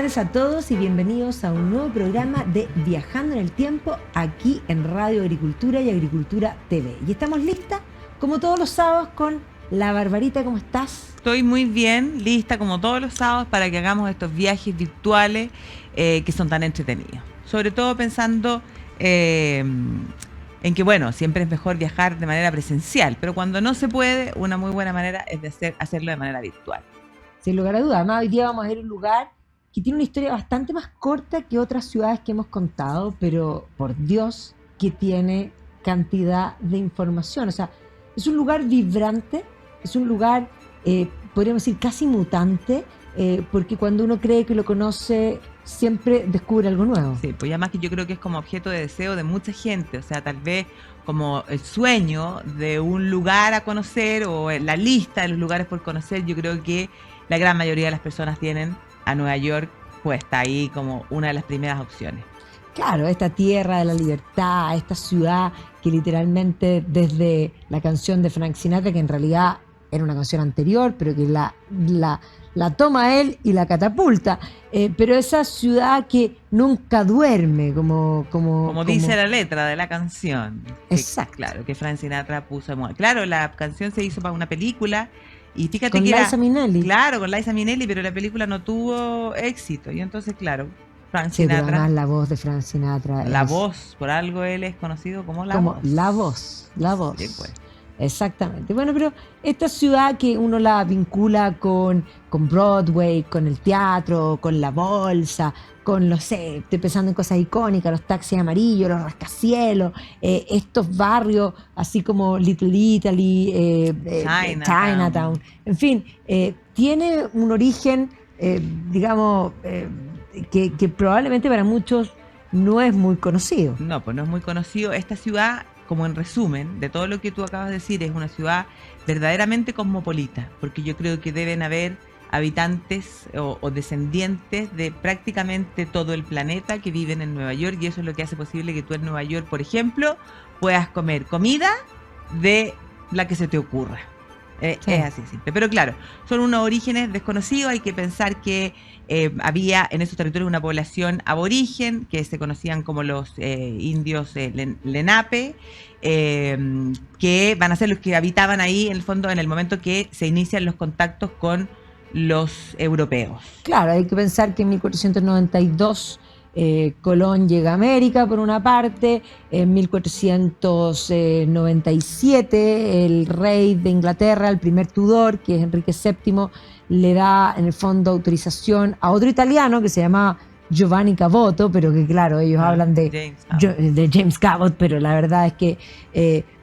tardes a todos y bienvenidos a un nuevo programa de Viajando en el Tiempo aquí en Radio Agricultura y Agricultura TV. Y estamos listas, como todos los sábados, con la Barbarita. ¿Cómo estás? Estoy muy bien, lista como todos los sábados para que hagamos estos viajes virtuales que son tan entretenidos. Sobre todo pensando en que, bueno, siempre es mejor viajar de manera presencial, pero cuando no se puede, una muy buena manera es de hacerlo de manera virtual. Sin lugar a dudas. Además, hoy día vamos a ir a un lugar que tiene una historia bastante más corta que otras ciudades que hemos contado, pero por Dios que tiene cantidad de información. O sea, es un lugar vibrante, es un lugar, podríamos decir, casi mutante, porque cuando uno cree que lo conoce, siempre descubre algo nuevo. Sí, pues además que yo creo que es como objeto de deseo de mucha gente, o sea, tal vez como el sueño de un lugar a conocer o la lista de los lugares por conocer. Yo creo que la gran mayoría de las personas tienen a Nueva York puesta ahí como una de las primeras opciones. Claro, esta tierra de la libertad, esta ciudad que literalmente desde la canción de Frank Sinatra, que en realidad era una canción anterior, pero que la toma él y la catapulta. Pero esa ciudad que nunca duerme, como dice la letra de la canción. Exacto. Claro, que Frank Sinatra puso de moda. Claro, la canción se hizo para una película. Y fíjate con que Liza Minnelli. Claro, con Liza Minnelli, pero la película no tuvo éxito. Y entonces, claro, Frank Sinatra. Pero además la voz de Frank Sinatra. Voz, por algo él es conocido como la voz. La voz. Sí, pues. Exactamente. Bueno, pero esta ciudad que uno la vincula con Broadway, con el teatro, con la bolsa, con, no sé, estoy pensando en cosas icónicas, los taxis amarillos, los rascacielos, estos barrios, así como Little Italy, Chinatown. En fin, tiene un origen, digamos, que probablemente para muchos no es muy conocido. No, pues no es muy conocido. Esta ciudad, como en resumen de todo lo que tú acabas de decir, es una ciudad verdaderamente cosmopolita, porque yo creo que deben haber habitantes o descendientes de prácticamente todo el planeta que viven en Nueva York, y eso es lo que hace posible que tú en Nueva York, por ejemplo, puedas comer comida de la que se te ocurra. Sí. Es así simple. Pero claro, son unos orígenes desconocidos. Hay que pensar que había en esos territorios una población aborigen que se conocían como los indios Lenape, que van a ser los que habitaban ahí en el fondo en el momento que se inician los contactos con los europeos. Claro, hay que pensar que en 1492 Colón llega a América por una parte, en 1497 el rey de Inglaterra, el primer Tudor, que es Enrique VII, le da en el fondo autorización a otro italiano que se llama Giovanni Caboto, pero que claro, ellos hablan de James Cabot, pero la verdad es que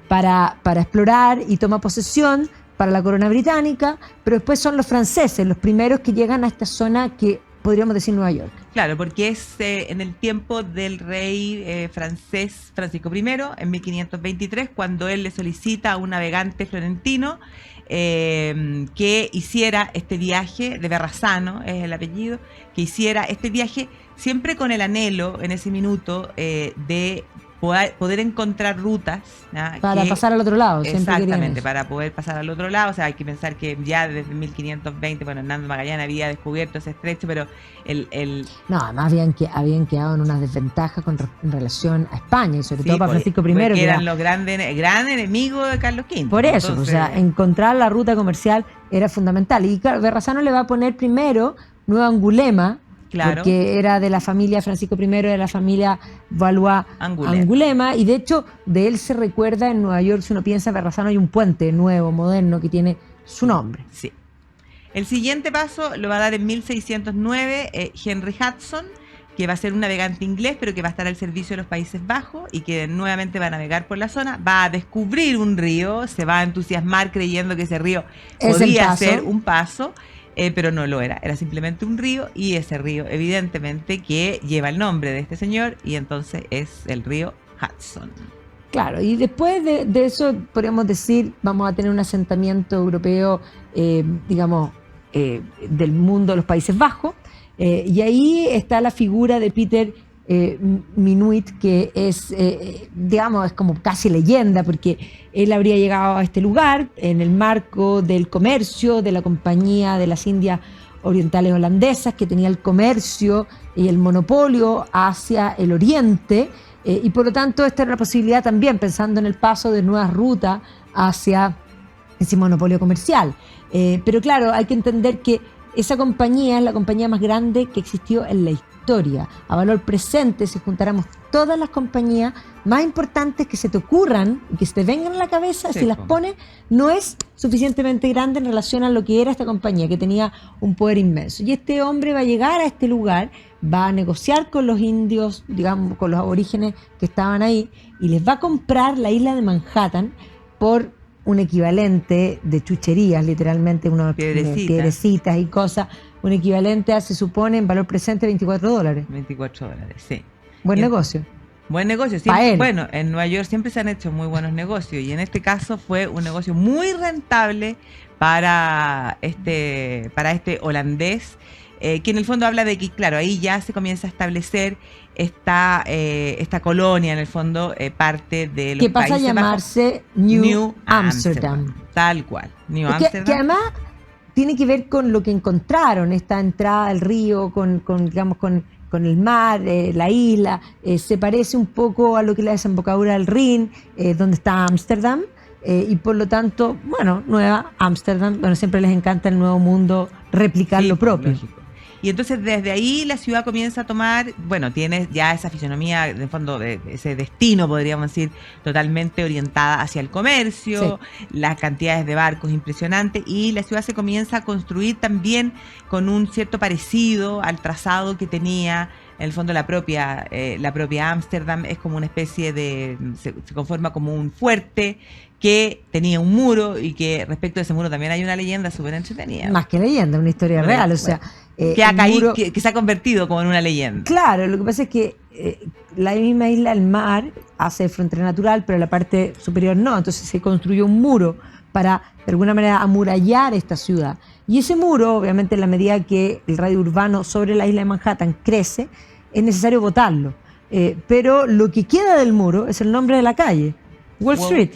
para explorar, y toma posesión para la corona británica, pero después son los franceses los primeros que llegan a esta zona que podríamos decir Nueva York. Claro, porque es en el tiempo del rey francés Francisco I, en 1523, cuando él le solicita a un navegante florentino que hiciera este viaje, de Verrazano es el apellido, que hiciera este viaje siempre con el anhelo en ese minuto de poder encontrar rutas, ¿no? Para pasar al otro lado. Exactamente, para poder pasar al otro lado. O sea, hay que pensar que ya desde 1520, bueno, Hernando Magallanes había descubierto ese estrecho, pero No, además habían quedado en unas desventajas en relación a España, y sobre todo para Francisco I. Que eran los grandes enemigos de Carlos V. Por eso, entonces, o sea, encontrar la ruta comercial era fundamental. Y claro, Verrazano le va a poner primero Nueva Angulema, claro, porque era de la familia Francisco I, de la familia Valois Angulema, y de hecho de él se recuerda en Nueva York. Si uno piensa en Verrazano, hay un puente nuevo, moderno, que tiene su nombre. Sí. El siguiente paso lo va a dar en 1609 Henry Hudson, que va a ser un navegante inglés, pero que va a estar al servicio de los Países Bajos y que nuevamente va a navegar por la zona, va a descubrir un río, se va a entusiasmar creyendo que ese río podía ser un paso. Pero no lo era simplemente un río, y ese río evidentemente que lleva el nombre de este señor, y entonces es el río Hudson. Claro, y después de eso podríamos decir, vamos a tener un asentamiento europeo, digamos, del mundo de los Países Bajos, y ahí está la figura de Peter Minuit, que es, digamos, es como casi leyenda, porque él habría llegado a este lugar en el marco del comercio de la Compañía de las Indias orientales holandesas, que tenía el comercio y el monopolio hacia el oriente, y por lo tanto esta era una posibilidad también, pensando en el paso de nuevas rutas hacia ese monopolio comercial. Pero claro, hay que entender que esa compañía es la compañía más grande que existió en la historia. A valor presente, si juntáramos todas las compañías más importantes que se te ocurran y que se te vengan a la cabeza, Sí, si las po. pones, no es suficientemente grande en relación a lo que era esta compañía, que tenía un poder inmenso. Y este hombre va a llegar a este lugar, va a negociar con los indios, digamos, con los aborígenes que estaban ahí, y les va a comprar la isla de Manhattan por un equivalente de chucherías, literalmente, unos piedrecitas y cosas, un equivalente a, se supone, en valor presente, $24. $24, sí. Buen Y negocio. buen negocio. Pa' Siempre, él. bueno, en Nueva York siempre se han hecho muy buenos negocios y en este caso fue un negocio muy rentable para este holandés, que en el fondo habla de que, claro, ahí ya se comienza a establecer esta colonia, en el fondo, parte de los Que pasa a Países llamarse Bajos. New Amsterdam. Tal cual, New Que Amsterdam. además tiene que ver con lo que encontraron, esta entrada al río, digamos, con el mar, la isla. Se parece un poco a lo que es la desembocadura del Rin, donde está Ámsterdam. Y por lo tanto, bueno, Nueva Ámsterdam, bueno, siempre les encanta el Nuevo Mundo replicar Sí, lo propio. lógico. Y entonces desde ahí la ciudad comienza a tomar, bueno, tiene ya esa fisonomía, en el fondo, de ese destino, podríamos decir, totalmente orientada hacia el comercio, las cantidades de barcos impresionantes, y la ciudad se comienza a construir también con un cierto parecido al trazado que tenía, en el fondo, la propia Ámsterdam. Es como una especie de, se conforma como un fuerte que tenía un muro, y que respecto a ese muro también hay una leyenda súper entretenida. Más que leyenda, una historia real, o sea... que ha el caído, muro- que se ha convertido como en una leyenda. Claro, lo que pasa es que la misma isla, el mar, hace frontera natural, pero la parte superior no. Entonces se construyó un muro para, de alguna manera, amurallar esta ciudad. Y ese muro, obviamente, en la medida que el radio urbano sobre la isla de Manhattan crece, es necesario botarlo. Pero lo que queda del muro es el nombre de la calle, Wall Street.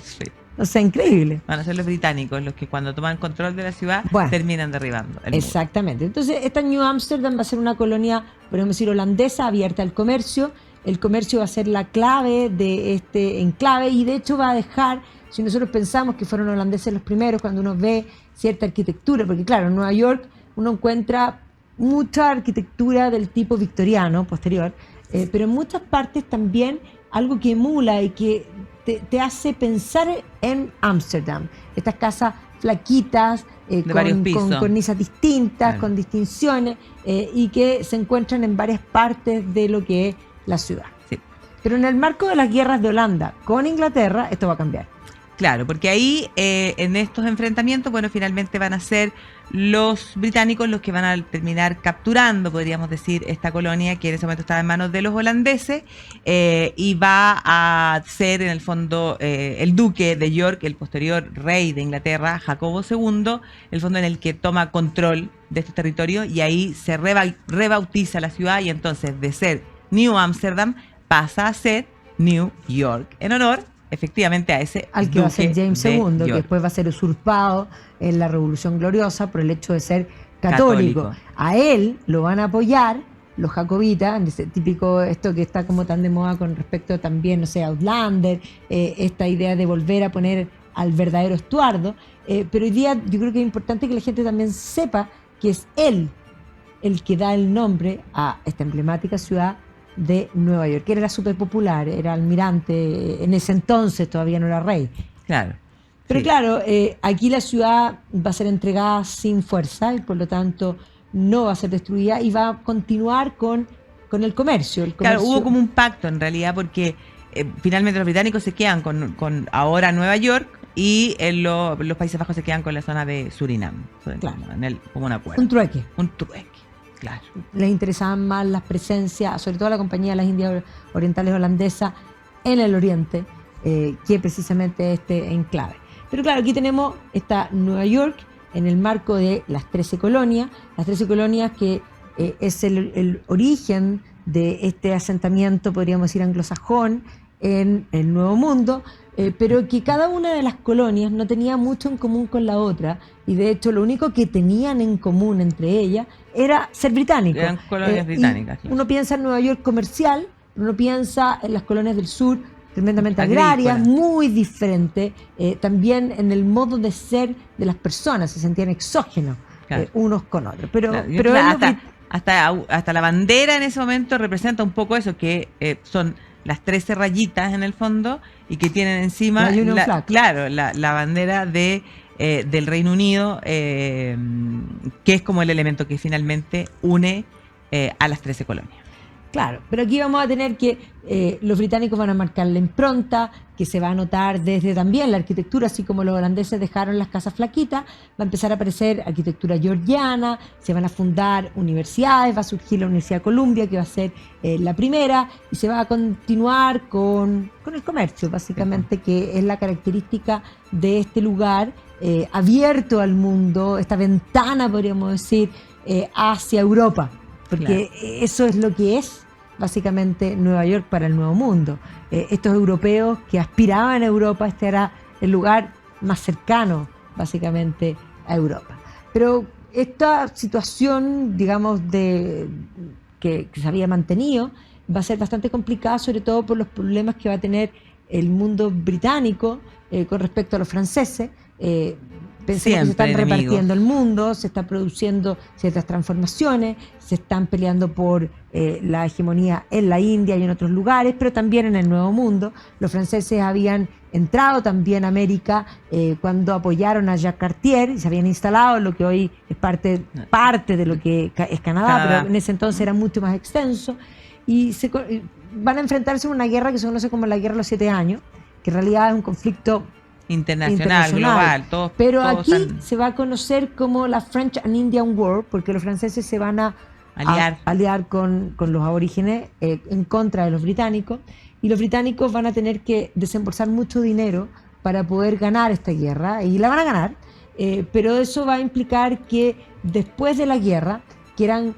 O sea, increíble. Van a ser los británicos los que, cuando toman control de la ciudad, Bueno, terminan derribando el muro. exactamente. Entonces, esta New Amsterdam va a ser una colonia, podemos decir, holandesa, abierta al comercio. El comercio va a ser la clave de este enclave, y de hecho va a dejar, si nosotros pensamos que fueron holandeses los primeros, cuando uno ve cierta arquitectura, porque claro, en Nueva York uno encuentra mucha arquitectura del tipo victoriano, posterior, pero en muchas partes también algo que emula y que te hace pensar en Ámsterdam. Estas casas flaquitas, De varios pisos. con cornisas distintas, Claro. con distinciones, y que se encuentran en varias partes de lo que es la ciudad. Sí. Pero en el marco de las guerras de Holanda con Inglaterra, esto va a cambiar. Claro, porque ahí, en estos enfrentamientos, bueno, finalmente van a ser los británicos los que van a terminar capturando, podríamos decir, esta colonia que en ese momento estaba en manos de los holandeses, y va a ser, en el fondo, el duque de York, el posterior rey de Inglaterra, Jacobo II, el fondo en el que toma control de estos territorios, y ahí se rebautiza la ciudad, y entonces de ser New Amsterdam pasa a ser New York, en honor efectivamente a ese Al que va a ser duque James de II, que York. después va a ser usurpado en la Revolución Gloriosa por el hecho de ser católico. A él lo van a apoyar los jacobitas, ese típico, esto que está como tan de moda con respecto también, no sé, a Outlander, esta idea de volver a poner al verdadero Estuardo. Pero hoy día yo creo que es importante que la gente también sepa que es él el que da el nombre a esta emblemática ciudad de Nueva York, que era súper popular, era almirante, en ese entonces todavía no era rey. Claro. Pero Sí. claro, aquí la ciudad va a ser entregada sin fuerza y por lo tanto no va a ser destruida, y va a continuar con el comercio. El Claro, comercio- hubo como un pacto en realidad, porque finalmente los británicos se quedan con ahora Nueva York, y los Países Bajos se quedan con la zona de Surinam. Claro. Como un acuerdo. un trueque. Un trueque, claro. Les interesaban más las presencias, sobre todo la Compañía de las Indias Orientales Holandesas en el Oriente, que precisamente este enclave. Pero claro, aquí tenemos esta Nueva York en el marco de las 13 colonias, que es el origen de este asentamiento, podríamos decir, anglosajón, en el Nuevo Mundo, pero que cada una de las colonias no tenía mucho en común con la otra, y de hecho lo único que tenían en común entre ellas era ser británicos. Eran colonias británicas. Y uno piensa en Nueva York comercial, uno piensa en las colonias del sur, tremendamente agrarias, muy diferentes, también en el modo de ser de las personas, se sentían exógenos, claro, unos con otros. Pero hasta la bandera en ese momento representa un poco eso, que son las 13 rayitas en el fondo y que tienen encima la bandera del Reino Unido, que es como el elemento que finalmente une a las 13 colonias. Claro, pero aquí vamos a tener que los británicos van a marcar la impronta, que se va a notar desde también la arquitectura, así como los holandeses dejaron las casas flaquitas, va a empezar a aparecer arquitectura georgiana, se van a fundar universidades, va a surgir la Universidad de Columbia, que va a ser la primera, y se va a continuar con el comercio, básicamente, que es la característica de este lugar abierto al mundo, esta ventana, podríamos decir, hacia Europa, porque eso es lo que es básicamente Nueva York para el Nuevo Mundo. Estos europeos que aspiraban a Europa, este era el lugar más cercano básicamente a Europa. Pero esta situación, digamos, que se había mantenido, va a ser bastante complicada, sobre todo por los problemas que va a tener el mundo británico con respecto a los franceses. Pensemos que se están repartiendo el mundo, se están produciendo ciertas transformaciones, se están peleando por la hegemonía en la India y en otros lugares, pero también en el Nuevo Mundo. Los franceses habían entrado también a América cuando apoyaron a Jacques Cartier y se habían instalado en lo que hoy es parte de lo que es Canadá, pero en ese entonces era mucho más extenso. Y van a enfrentarse a una guerra que se conoce como la Guerra de los 7 años, que en realidad es un conflicto internacional, global, pero aquí se va a conocer como la French and Indian War, porque los franceses se van a aliar con los aborígenes en contra de los británicos, y los británicos van a tener que desembolsar mucho dinero para poder ganar esta guerra, y la van a ganar, pero eso va a implicar que después de la guerra quieran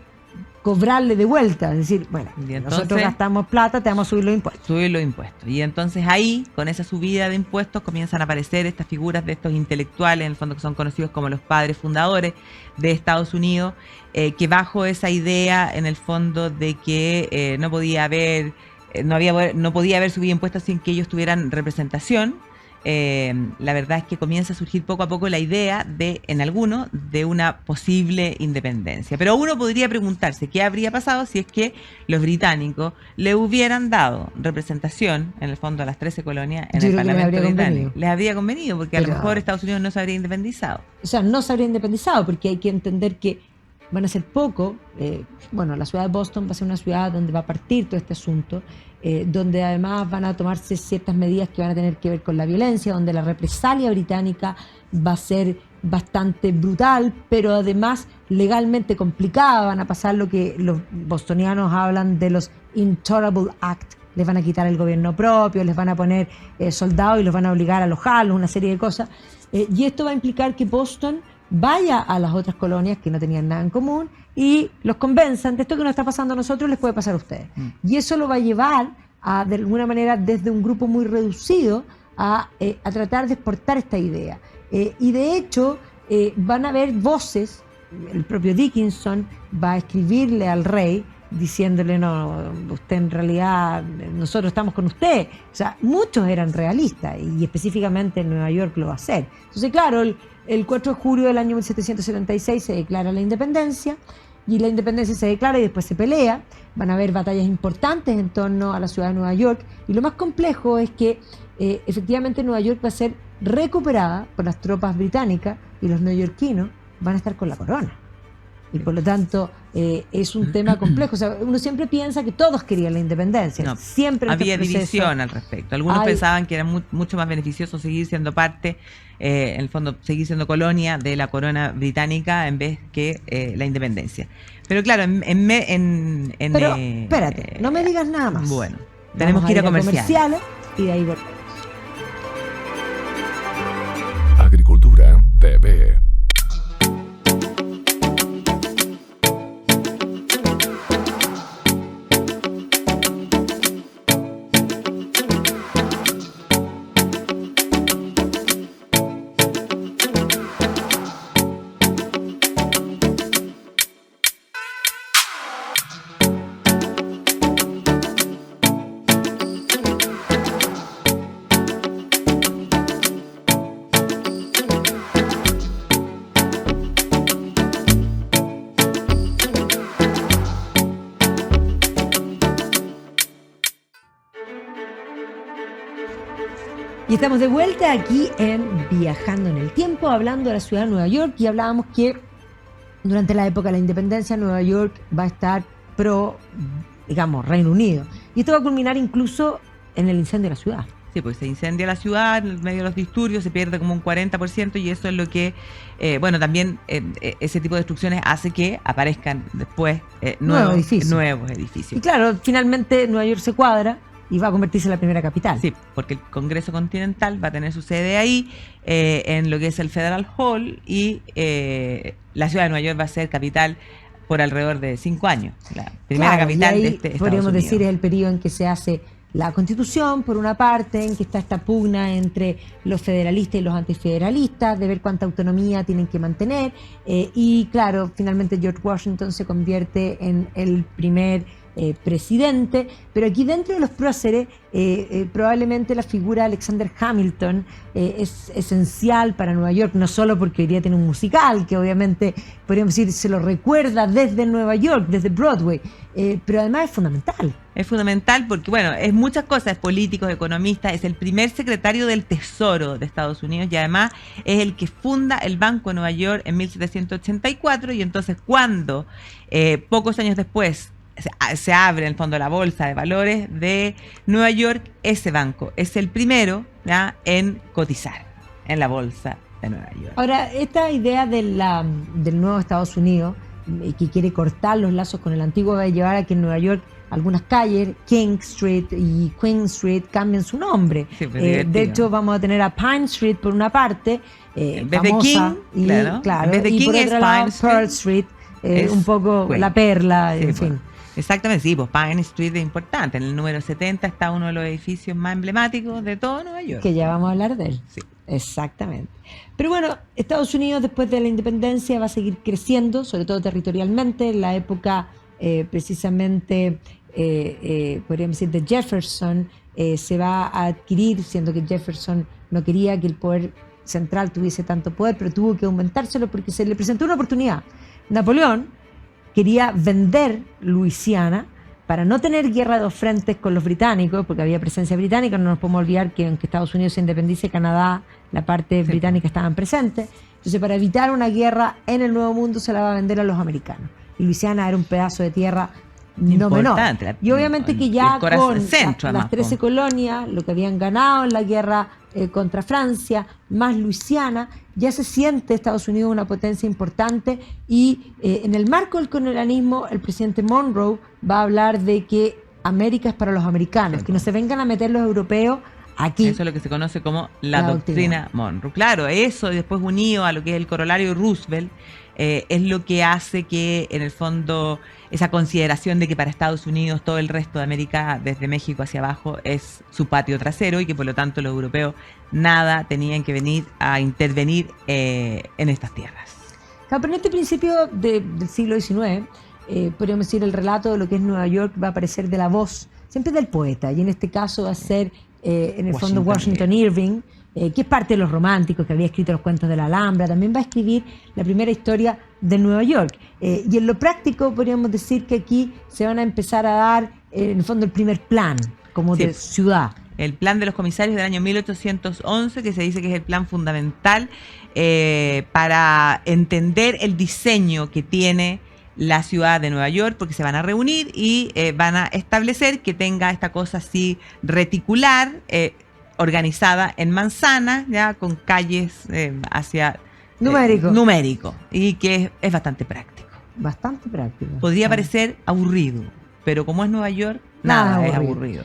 cobrarle de vuelta, es decir, bueno, entonces, nosotros gastamos plata, te vamos a subir los impuestos. Subir los impuestos. Y entonces ahí, con esa subida de impuestos, comienzan a aparecer estas figuras de estos intelectuales, en el fondo que son conocidos como los padres fundadores de Estados Unidos, que bajo esa idea, en el fondo, de que no podía haber subida de impuestos sin que ellos tuvieran representación. La verdad es que comienza a surgir poco a poco la idea en algunos de una posible independencia. Pero uno podría preguntarse qué habría pasado si es que los británicos le hubieran dado representación, en el fondo, a las 13 colonias en el Parlamento británico. Les habría convenido, porque a lo mejor Estados Unidos no se habría independizado. O sea, no se habría independizado, porque hay que entender que van a ser poco. La ciudad de Boston va a ser una ciudad donde va a partir todo este asunto, donde además van a tomarse ciertas medidas que van a tener que ver con la violencia, donde la represalia británica va a ser bastante brutal, pero además legalmente complicada. Van a pasar lo que los bostonianos hablan de los Intolerable Act. Les van a quitar el gobierno propio, les van a poner soldados y los van a obligar a alojarlos, una serie de cosas. Y esto va a implicar que Boston vaya a las otras colonias que no tenían nada en común y los convenzan de esto que nos está pasando a nosotros les puede pasar a ustedes. Y eso lo va a llevar a, de alguna manera, desde un grupo muy reducido a tratar de exportar esta idea. Y de hecho van a haber voces, el propio Dickinson va a escribirle al rey diciéndole, no, usted en realidad, nosotros estamos con usted. O sea, muchos eran realistas y específicamente en Nueva York lo va a hacer. Entonces, claro, el 4 de julio del año 1776 se declara la independencia, y la independencia se declara y después se pelea. Van a haber batallas importantes en torno a la ciudad de Nueva York, y lo más complejo es que efectivamente Nueva York va a ser recuperada por las tropas británicas y los neoyorquinos van a estar con la corona. Y por lo tanto es un tema complejo. O sea, uno siempre piensa que todos querían la independencia. No, siempre había división al respecto. Algunos pensaban que era mucho más beneficioso seguir siendo parte, en el fondo, seguir siendo colonia de la corona británica en vez que la independencia. Pero claro, Pero espérate, no me digas nada más. Bueno, tenemos que ir a comerciales y de ahí volvemos. Agricultura TV. Y estamos de vuelta aquí en Viajando en el Tiempo, hablando de la ciudad de Nueva York, y hablábamos que durante la época de la independencia Nueva York va a estar digamos, Reino Unido. Y esto va a culminar incluso en el incendio de la ciudad. Sí, pues se incendia la ciudad en medio de los disturbios, se pierde como un 40% y eso es lo que, también ese tipo de destrucciones hace que aparezcan después nuevos edificios. Y claro, finalmente Nueva York se cuadra y va a convertirse en la primera capital. Sí, porque el Congreso Continental va a tener su sede ahí, en lo que es el Federal Hall, y la ciudad de Nueva York va a ser capital por alrededor de 5 años. La primera capital de Estados podríamos Unidos. decir, es el periodo en que se hace la Constitución, por una parte, en que está esta pugna entre los federalistas y los antifederalistas, de ver cuánta autonomía tienen que mantener, y claro, finalmente George Washington se convierte en el primer presidente, pero aquí dentro de los próceres probablemente la figura de Alexander Hamilton es esencial para Nueva York, no solo porque hoy día tiene un musical que obviamente podríamos decir se lo recuerda desde Nueva York, desde Broadway, pero además es fundamental. Es fundamental porque, bueno, es muchas cosas, es político, es economista, es el primer secretario del Tesoro de Estados Unidos y además es el que funda el Banco de Nueva York en 1784, y entonces cuando pocos años después se abre en el fondo la bolsa de valores de Nueva York, ese banco es el primero, ¿ya?, en cotizar en la bolsa de Nueva York. Ahora, esta idea del nuevo Estados Unidos, que quiere cortar los lazos con el antiguo, va a llevar a que en Nueva York algunas calles, King Street y Queen Street, cambien su nombre. Sí, pues de hecho, vamos a tener a Pine Street por una parte, en vez famosa, de King, y, claro, en vez de y King por es otro lado, Pine Pearl Street, Street, un poco Queen. la perla, Sí, en pues. fin. Exactamente, sí, pues Pine Street es importante. En el número 70 está uno de los edificios más emblemáticos de todo Nueva York. Que ya vamos a hablar de él. Sí. Exactamente. Pero bueno, Estados Unidos después de la independencia va a seguir creciendo, sobre todo territorialmente. En la época precisamente, podríamos decir, de Jefferson, se va a adquirir, siendo que Jefferson no quería que el poder central tuviese tanto poder, pero tuvo que aumentárselo porque se le presentó una oportunidad. Napoleón quería vender Luisiana para no tener guerra de dos frentes con los británicos, porque había presencia británica. No nos podemos olvidar que aunque Estados Unidos se independice, Canadá, la parte británica estaban presentes. Entonces, para evitar una guerra en el Nuevo Mundo, se la va a vender a los americanos. Y Luisiana era un pedazo de tierra no menor. Y obviamente que ya con las 13 colonias, lo que habían ganado en la guerra contra Francia, más Luisiana, ya se siente Estados Unidos una potencia importante, y en el marco del colonialismo el presidente Monroe va a hablar de que América es para los americanos, que no se vengan a meter los europeos aquí. Eso es lo que se conoce como la doctrina Monroe. Claro, eso, y después unido a lo que es el corolario Roosevelt, es lo que hace que, en el fondo, esa consideración de que para Estados Unidos todo el resto de América, desde México hacia abajo, es su patio trasero, y que por lo tanto los europeos nada tenían que venir a intervenir en estas tierras. Claro, pero en este principio del siglo XIX, podríamos decir, el relato de lo que es Nueva York va a aparecer de la voz siempre del poeta, y en este caso va a ser en el fondo Washington Irving, que es parte de los románticos, que había escrito los cuentos de la Alhambra. También va a escribir la primera historia de Nueva York. Y en lo práctico podríamos decir que aquí se van a empezar a dar, en el fondo, el primer plan como de ciudad. El plan de los comisarios del año 1811, que se dice que es el plan fundamental para entender el diseño que tiene la ciudad de Nueva York, porque se van a reunir y van a establecer que tenga esta cosa así reticular, organizada en manzanas, ya con calles hacia numérico, y que es bastante práctico. Bastante práctico. Podría parecer aburrido, pero como es Nueva York, nada es aburrido.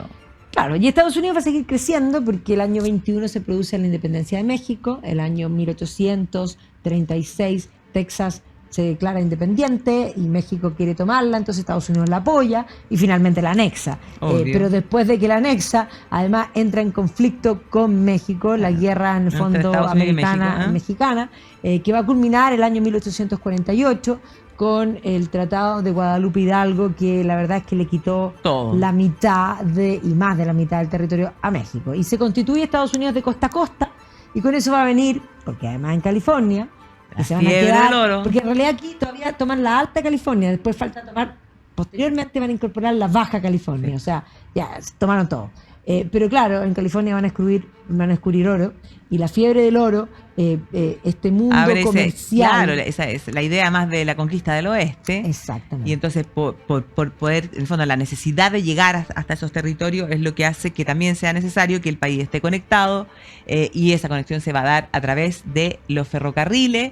Claro, y Estados Unidos va a seguir creciendo porque el año 21 se produce la independencia de México, el año 1836 Texas se declara independiente y México quiere tomarla, entonces Estados Unidos la apoya y finalmente la anexa. Pero después de que la anexa, además entra en conflicto con México, la guerra en el fondo americana y mexicana, que va a culminar el año 1848 con el Tratado de Guadalupe Hidalgo, que la verdad es que le quitó la mitad y más de la mitad del territorio a México. Y se constituye Estados Unidos de costa a costa, y con eso va a venir, porque además en California, que se van a quedar, porque en realidad aquí todavía toman la Alta California, después falta tomar, posteriormente van a incorporar la Baja California, o sea, ya tomaron todo. Pero claro, en California van a excluir van a descubrir oro, y la fiebre del oro, este mundo Abre comercial. claro, esa es la idea más de la conquista del oeste. Exactamente. Y entonces por poder, en el fondo, la necesidad de llegar hasta esos territorios es lo que hace que también sea necesario que el país esté conectado, y esa conexión se va a dar a través de los ferrocarriles,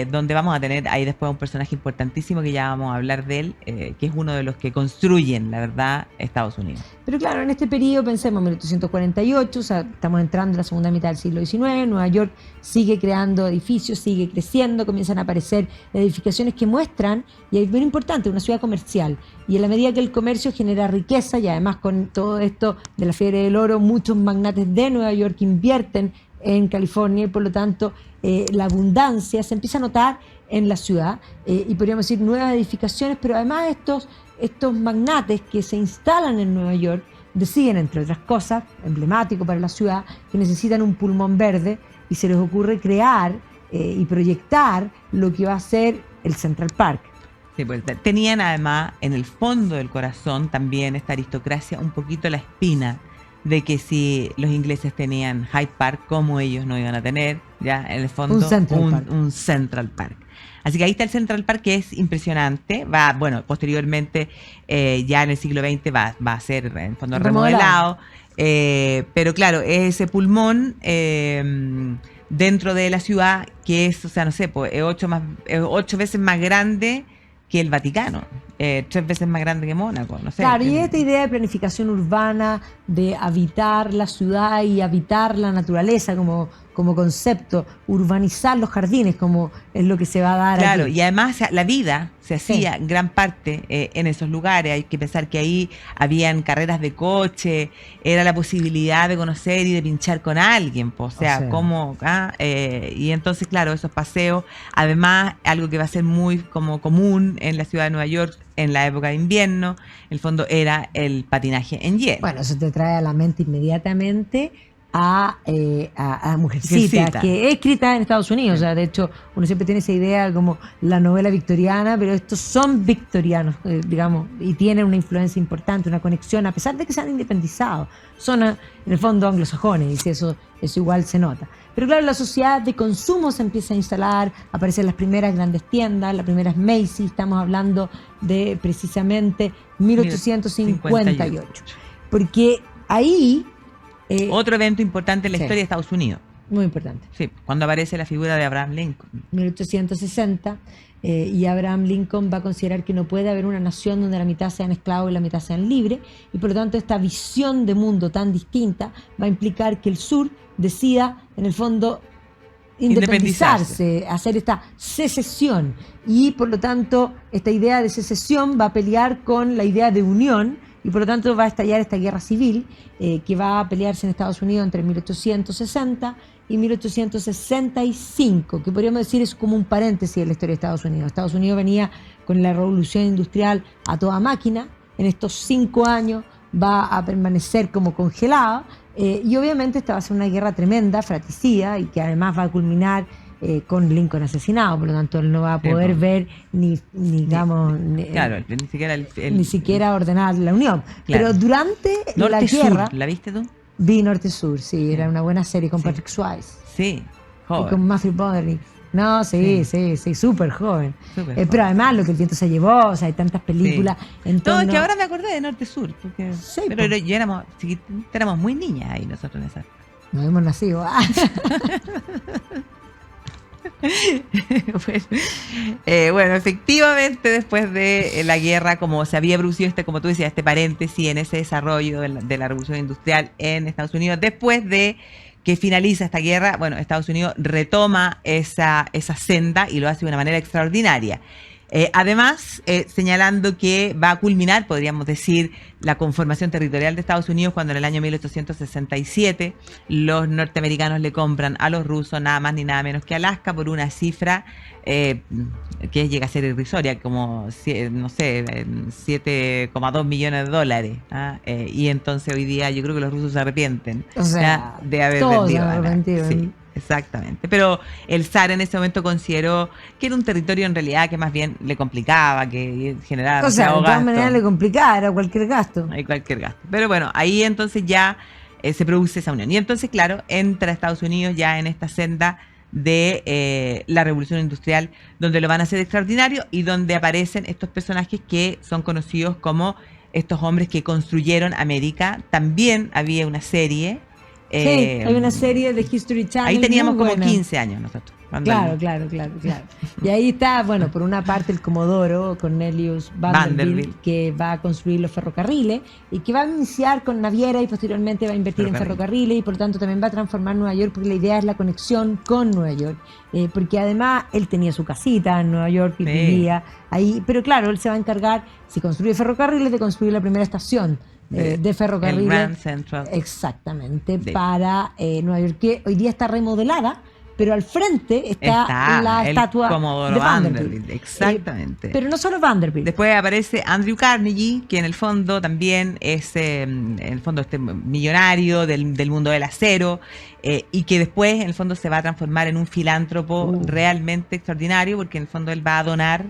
donde vamos a tener ahí después un personaje importantísimo que ya vamos a hablar de él, que es uno de los que construyen, la verdad, Estados Unidos. Pero claro, en este periodo, pensemos, 1848, o sea, estamos entrando en la segunda mitad del siglo XIX, Nueva York sigue creando edificios, sigue creciendo, comienzan a aparecer edificaciones que muestran, y es muy importante, una ciudad comercial. Y en la medida que el comercio genera riqueza, y además con todo esto de la fiebre del oro, muchos magnates de Nueva York invierten en California, y por lo tanto la abundancia se empieza a notar en la ciudad, y podríamos decir nuevas edificaciones, pero además estos magnates que se instalan en Nueva York deciden, entre otras cosas, emblemático para la ciudad, que necesitan un pulmón verde, y se les ocurre crear y proyectar lo que va a ser el Central Park. Sí, pues, tenían además en el fondo del corazón también esta aristocracia un poquito la espina de que si los ingleses tenían Hyde Park, como ellos no iban a tener, ya en el fondo un Central Park. Así que ahí está el Central Park, que es impresionante. Posteriormente, ya en el siglo XX va a ser en el fondo remodelado. Pero claro, es ese pulmón dentro de la ciudad que es, o sea, no sé, pues, es 8 veces más grande que el Vaticano, 3 veces más grande que Mónaco, no sé. Claro, y esta idea de planificación urbana, de habitar la ciudad y habitar la naturaleza como concepto, urbanizar los jardines como es lo que se va a dar. Claro, aquí. Y además la vida se hacía en gran parte en esos lugares. Hay que pensar que ahí habían carreras de coche, era la posibilidad de conocer y de pinchar con alguien, pues, o sea. Y entonces, claro, esos paseos, además, algo que va a ser muy como común en la ciudad de Nueva York en la época de invierno, en el fondo era el patinaje en hielo. Bueno, eso te trae a la mente inmediatamente a Mujercita, que es escrita en Estados Unidos. O sea, de hecho, uno siempre tiene esa idea como la novela victoriana, pero estos son victorianos, digamos, y tienen una influencia importante, una conexión, a pesar de que se han independizado. Son, en el fondo, anglosajones, y eso igual se nota. Pero claro, la sociedad de consumo se empieza a instalar, aparecen las primeras grandes tiendas, las primeras Macy's, estamos hablando de precisamente 1858. Porque ahí... otro evento importante en la historia de Estados Unidos. Muy importante. Sí, cuando aparece la figura de Abraham Lincoln. 1860, y Abraham Lincoln va a considerar que no puede haber una nación donde la mitad sean esclavos y la mitad sean libres, y por lo tanto esta visión de mundo tan distinta va a implicar que el sur decida, en el fondo, independizarse, hacer esta secesión, y por lo tanto esta idea de secesión va a pelear con la idea de unión, y por lo tanto va a estallar esta guerra civil que va a pelearse en Estados Unidos entre 1860 y 1865, que podríamos decir es como un paréntesis en la historia de Estados Unidos. Estados Unidos venía con la revolución industrial a toda máquina, en estos 5 años va a permanecer como congelada, y obviamente esta va a ser una guerra tremenda, fratricida, y que además va a culminar con Lincoln asesinado. Por lo tanto él no va a poder ver ni siquiera ordenar la unión. Claro. Pero durante Norte la guerra... Sur, ¿la viste tú? Vi Norte Sur, sí, era una buena serie con Patrick Swayze. Sí, joven. Y con Matthew Broderick. No, sí, súper joven. Pero además lo que el viento se llevó, o sea, hay tantas películas en torno... No, es que ahora me acordé de Norte Sur, porque pero yo éramos muy niñas ahí nosotros en esa. No hemos nacido. Bueno, efectivamente, después de la guerra, como se había producido como tú decías, este paréntesis en ese desarrollo de la revolución industrial en Estados Unidos, después de que finaliza esta guerra, bueno, Estados Unidos retoma esa senda y lo hace de una manera extraordinaria. Además, señalando que va a culminar, podríamos decir, la conformación territorial de Estados Unidos cuando en el año 1867 los norteamericanos le compran a los rusos nada más ni nada menos que Alaska por una cifra que llega a ser irrisoria, como, no sé, 7,2 millones de dólares. Y entonces hoy día yo creo que los rusos se arrepienten, o sea, de haber vendido. Sí. Exactamente, pero el zar en ese momento consideró que era un territorio en realidad que más bien le complicaba, que generaba de todas maneras le complicaba, era cualquier gasto. Hay cualquier gasto. Pero bueno, ahí entonces ya se produce esa unión. Y entonces, claro, entra Estados Unidos ya en esta senda de la revolución industrial, donde lo van a hacer extraordinario y donde aparecen estos personajes que son conocidos como estos hombres que construyeron América. También había una serie. Sí, hay una serie de History Channel. Ahí teníamos muy como buena. 15 años nosotros. Claro. Y ahí está, bueno, por una parte el comodoro Cornelius Vanderbilt, que va a construir los ferrocarriles y que va a iniciar con naviera y posteriormente va a invertir en ferrocarriles y por lo tanto también va a transformar Nueva York porque la idea es la conexión con Nueva York. Porque además él tenía su casita en Nueva York y vivía ahí, pero claro, él se va a encargar, si construye ferrocarriles, de construir la primera estación de ferrocarriles. El Grand Central. Exactamente, para Nueva York, que hoy día está remodelada, pero al frente está la estatua de Vanderbilt. Exactamente. Pero no solo Vanderbilt. Después aparece Andrew Carnegie, que en el fondo también es millonario del mundo del acero, y que después en el fondo se va a transformar en un filántropo realmente extraordinario, porque en el fondo él va a donar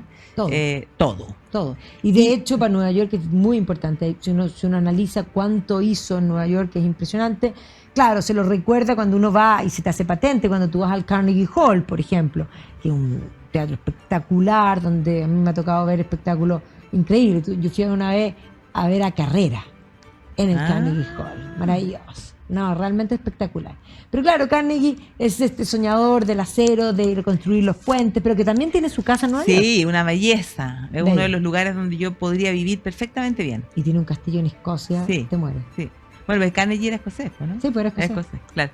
todo. Y de hecho para Nueva York es muy importante. Si uno analiza cuánto hizo en Nueva York, es impresionante. Claro, se lo recuerda cuando uno va y se te hace patente, cuando tú vas al Carnegie Hall, por ejemplo, que es un teatro espectacular, donde a mí me ha tocado ver espectáculos increíbles. Yo fui una vez a ver a Carrera en el Carnegie Hall. Maravilloso. No, realmente espectacular. Pero claro, Carnegie es este soñador del acero, de reconstruir los puentes, pero que también tiene su casa en Nueva York. Sí, una belleza. Es uno de los lugares donde yo podría vivir perfectamente bien. Y tiene un castillo en Escocia, te mueres. Sí. Bueno, el Carnegie era escocés, ¿no? Sí, pero era escocés. Claro.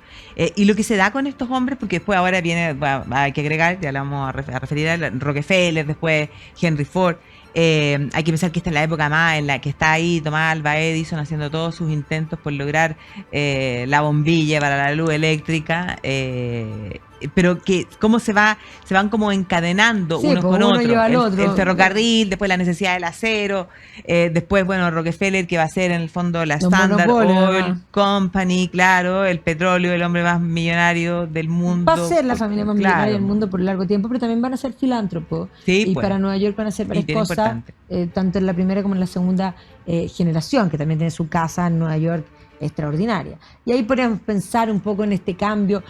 Y lo que se da con estos hombres, porque después ahora hay que agregar, ya lo vamos a referir a Rockefeller, después Henry Ford. Hay que pensar que esta es la época más en la que está ahí Thomas Alva Edison haciendo todos sus intentos por lograr la bombilla para la luz eléctrica, pero que cómo se van como encadenando unos con otros. El ferrocarril, después la necesidad del acero, después, bueno, Rockefeller, que va a ser en el fondo la Standard Oil Company, claro, el petróleo, el hombre más millonario del mundo. Va a ser la familia más millonaria del mundo por largo tiempo, pero también van a ser filántropos. Sí, y para Nueva York van a hacer varias cosas, tanto en la primera como en la segunda generación, que también tiene su casa en Nueva York extraordinaria. Y ahí podemos pensar un poco en este cambio.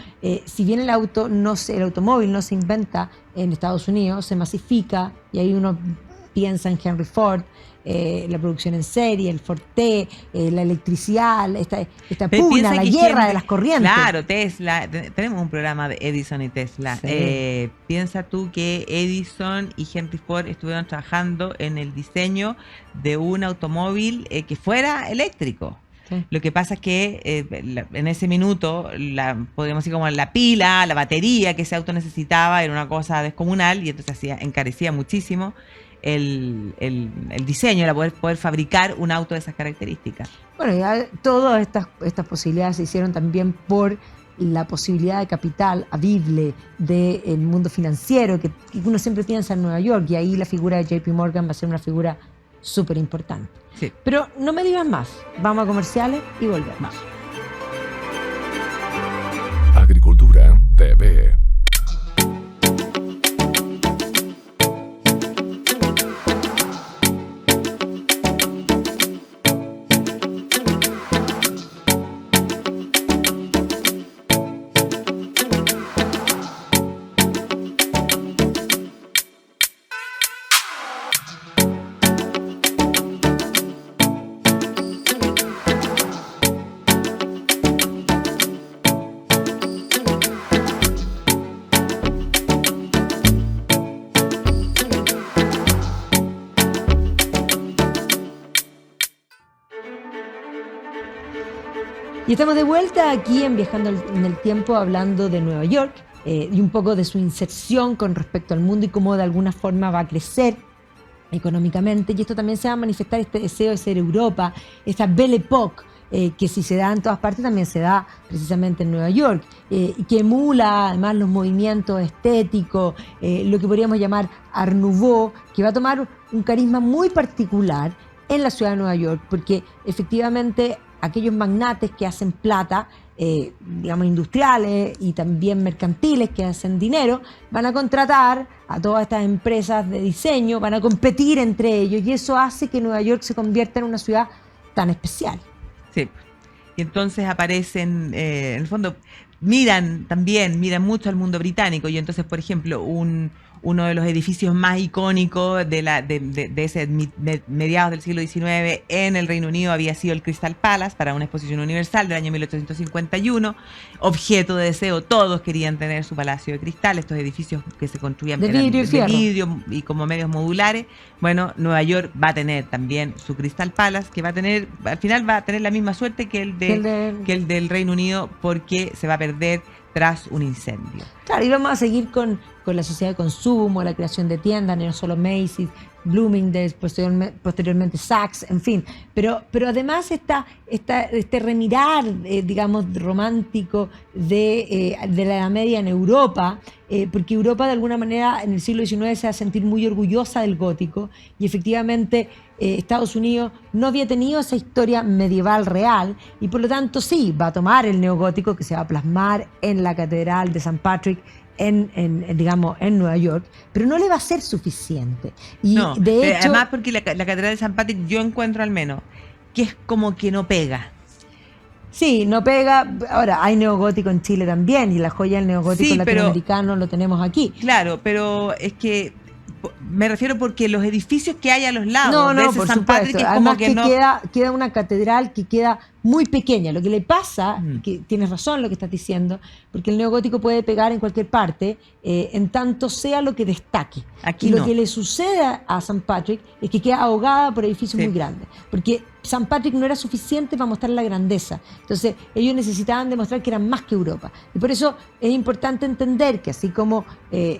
Si bien el automóvil no se inventa en Estados Unidos, se masifica, y ahí uno piensa en Henry Ford, la producción en serie, el Ford T, la electricidad, esta pugna, la guerra de las corrientes. Claro, Tesla, tenemos un programa de Edison y Tesla. Sí. Piensa tú que Edison y Henry Ford estuvieron trabajando en el diseño de un automóvil que fuera eléctrico. Sí. Lo que pasa es que en ese minuto, podríamos decir como la pila, la batería que ese auto necesitaba era una cosa descomunal y entonces encarecía muchísimo el diseño, era poder fabricar un auto de esas características. Bueno, ya todas estas posibilidades se hicieron también por la posibilidad de capital habible del mundo financiero, que uno siempre piensa en Nueva York, y ahí la figura de JP Morgan va a ser una figura súper importante. Sí. Pero no me digas más, vamos a comerciales y volvemos. Agricultura TV. Y estamos de vuelta aquí en Viajando en el Tiempo, hablando de Nueva York y un poco de su inserción con respecto al mundo y cómo de alguna forma va a crecer económicamente. Y esto también se va a manifestar, este deseo de ser Europa, esta Belle Époque, que si se da en todas partes también se da precisamente en Nueva York, y que emula además los movimientos estéticos, lo que podríamos llamar Art Nouveau, que va a tomar un carisma muy particular en la ciudad de Nueva York, porque efectivamente aquellos magnates que hacen plata, digamos industriales y también mercantiles que hacen dinero, van a contratar a todas estas empresas de diseño, van a competir entre ellos, y eso hace que Nueva York se convierta en una ciudad tan especial. Sí. y entonces aparecen, en el fondo, miran mucho al mundo británico, y entonces, por ejemplo, uno de los edificios más icónicos de ese mediados del siglo XIX en el Reino Unido había sido el Crystal Palace, para una exposición universal del año 1851, objeto de deseo. Todos querían tener su palacio de cristal, estos edificios que se construían de vidrio y como medios modulares. Bueno, Nueva York va a tener también su Crystal Palace, que al final va a tener la misma suerte que el del Reino Unido, porque se va a perder tras un incendio. Claro, y vamos a seguir con la sociedad de consumo, la creación de tiendas, no solo Macy's, Bloomingdale's, posteriormente Saks, en fin. Pero además este remirar, digamos, romántico de la Edad Media en Europa, porque Europa de alguna manera en el siglo XIX se va a sentir muy orgullosa del gótico, y efectivamente Estados Unidos no había tenido esa historia medieval real, y por lo tanto sí, va a tomar el neogótico que se va a plasmar en la Catedral de St. Patrick digamos, en Nueva York, pero no le va a ser suficiente. Y no, de hecho, además porque la Catedral de St. Patrick, yo encuentro al menos que es como que no pega. Sí, no pega. Ahora, hay neogótico en Chile también, y la joya del neogótico latinoamericano lo tenemos aquí. Claro, pero es que me refiero porque los edificios que hay a los lados de ese por St. Patrick es además como que no... queda una catedral que queda muy pequeña. Lo que le pasa, que tienes razón lo que estás diciendo, porque el neogótico puede pegar en cualquier parte, en tanto sea lo que destaque. Aquí y lo no. que le sucede a St. Patrick es que queda ahogada por edificios muy grandes, porque St. Patrick no era suficiente para mostrar la grandeza. Entonces ellos necesitaban demostrar que eran más que Europa, y por eso es importante entender que así como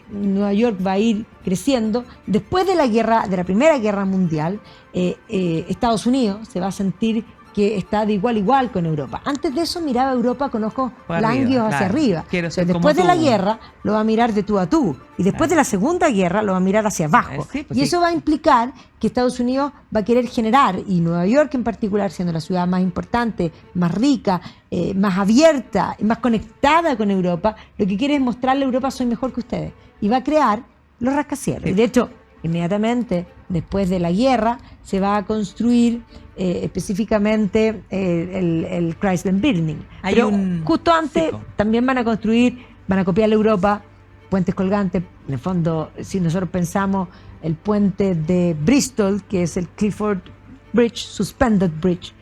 Nueva York va a ir creciendo, después de la Primera Guerra Mundial, Estados Unidos se va a sentir que está de igual a igual con Europa. Antes de eso miraba a Europa con ojos lánguidos hacia arriba. Después de la guerra lo va a mirar de tú a tú, y después de la Segunda Guerra lo va a mirar hacia abajo. Y eso va a implicar que Estados Unidos va a querer generar, y Nueva York en particular, siendo la ciudad más importante, más rica, más abierta y más conectada con Europa, lo que quiere es mostrarle a Europa: soy mejor que ustedes. Y va a crear los rascacielos. Y de hecho, inmediatamente después de la guerra se va a construir específicamente el Chrysler Building. Pero justo antes también van a copiar a Europa, puentes colgantes. En el fondo, si nosotros pensamos el puente de Bristol, que es el Clifford Bridge, Suspended Bridge,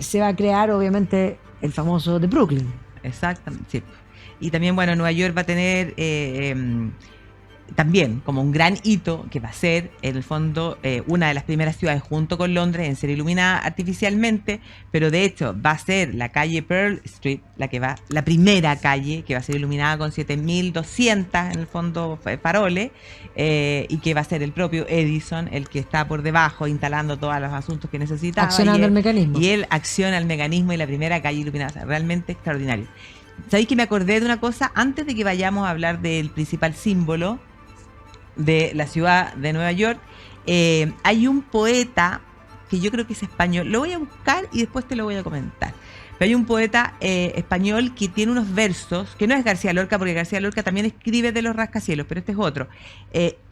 se va a crear obviamente el famoso de Brooklyn. Exactamente, sí. Y también, bueno, Nueva York va a tener también como un gran hito, que va a ser en el fondo una de las primeras ciudades junto con Londres en ser iluminada artificialmente, pero de hecho va a ser la calle Pearl Street, la primera calle que va a ser iluminada con 7.200 en el fondo faroles, y que va a ser el propio Edison el que está por debajo instalando todos los asuntos que necesitaba, accionando el mecanismo, y él acciona el mecanismo, y la primera calle iluminada. O sea, realmente extraordinario. ¿Sabéis que me acordé de una cosa antes de que vayamos a hablar del principal símbolo de la ciudad de Nueva York? Hay un poeta que yo creo que es español, lo voy a buscar y después te lo voy a comentar, pero hay un poeta español que tiene unos versos, que no es García Lorca, porque García Lorca también escribe de los rascacielos, pero este es otro,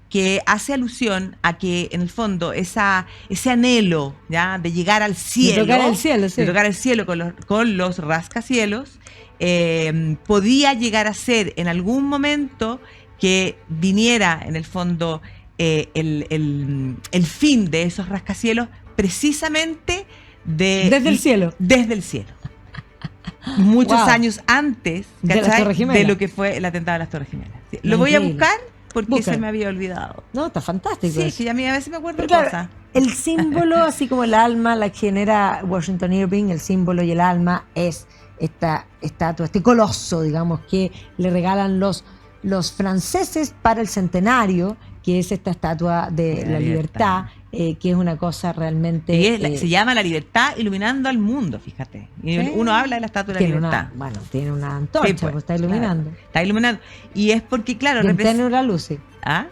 que hace alusión a que en el fondo ese anhelo, ¿ya?, de llegar al cielo, de tocar el cielo con los rascacielos, podía llegar a ser en algún momento que viniera en el fondo el fin de esos rascacielos precisamente desde el cielo. Desde el cielo. Muchos años antes, de lo que fue el atentado de las Torres Gemelas. Sí, lo voy a buscar porque se me había olvidado. No, está fantástico. Sí, que a mí a veces me acuerdo de claro, cosas. El símbolo, así como el alma la genera Washington Irving, el símbolo y el alma es esta estatua, este coloso, digamos, que le regalan los franceses para el centenario, que es esta estatua de la libertad, que es una cosa realmente... se llama La Libertad iluminando al mundo, fíjate. Y uno habla de la estatua de la libertad. Tiene una antorcha, sí, pues está iluminando. Claro, está iluminando. Y es porque, claro... Tiene una luz. ¿Ah?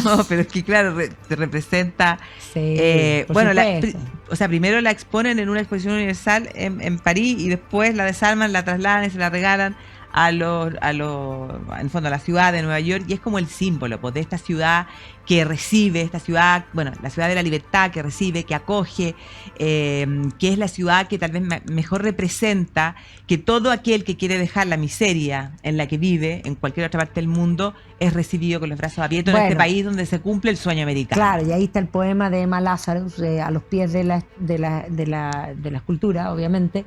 No, pero es que claro, te representa, bueno, o sea, primero la exponen en una exposición universal en París, y después la desarman, la trasladan y se la regalan en el fondo, a la ciudad de Nueva York, y es como el símbolo pues, de esta ciudad que recibe, esta ciudad, bueno, la ciudad de la libertad, que recibe, que acoge, que es la ciudad que tal vez mejor representa que todo aquel que quiere dejar la miseria en la que vive, en cualquier otra parte del mundo, es recibido con los brazos abiertos en este país donde se cumple el sueño americano. Claro, y ahí está el poema de Emma Lazarus, a los pies de la escultura, obviamente,